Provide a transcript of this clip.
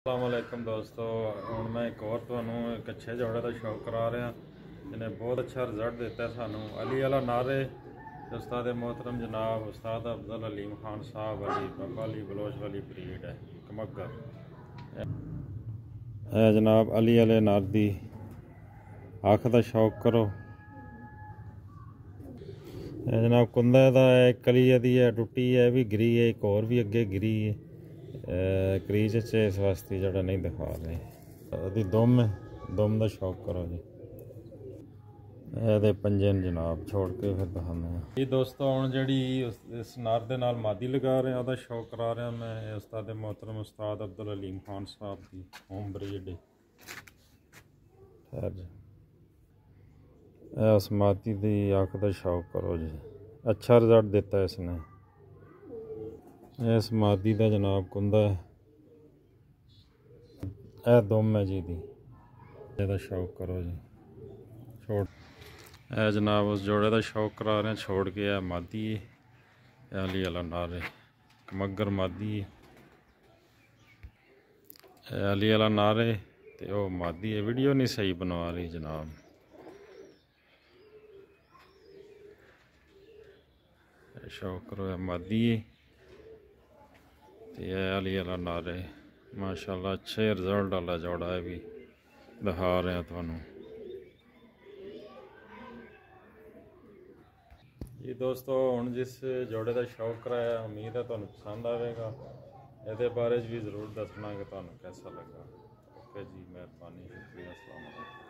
अस्सलामुअलैकुम दोस्तों, ਹੁਣ मैं एक और ਤੁਹਾਨੂੰ एक अच्छे जोड़े का शौक करा रहा जिन्हें बहुत अच्छा रिजल्ट दिता है सानू अली अला नारे उस्ताद मोहतरम जनाब उस्ताद अफजल अलीम खान साहब अली बाबा अली बलोच वाली ब्रीड है कमगर जनाब अली अले नार दी अख का शौक करो। जनाब कुंदा दा कली दी है टुटी है भी गिरी है एक और भी अगे गिरी है क्रीज च इस वास्ते जड़ा नहीं दिखा रहे दुम दुम का शौक करो जी ये पंजे जनाब छोड़ के फिर दिखाने जी दोस्तों हूँ जी इस नार दे नाल मादी लगा रहे हैं शौक करा रहा मैं उस्ताद मोहतरम उस्ताद अब्दुल अलीम खान साहब की होम ब्रीड उस मादी की अख का शौक करो जी अच्छा रिजल्ट दिता इसने इस मादी का जनाब कुंदा है दुम है जी दी शौक करो जी छोड़ जनाब उस जोड़े का शौक करा रहे हैं छोड़ के है मादी अली अला नारे कमगर मादी अली अला नारे तो वह मादी है वीडियो नहीं सही बनवा रही जनाब शौक करो है मादी अली अला नारे माशाल्लाह अच्छे रिजल्ट वाला जोड़ा है भी दिखा रहे हैं थानू जी दोस्तों हुण जिस जोड़े का शौक कराया उम्मीद है तुहानू पसंद आएगा ये बारे भी जरूर दसना कि तुहानू कैसा लगा। ओके जी मेहरबानी शुक्रिया अस्सलाम वालेकुम।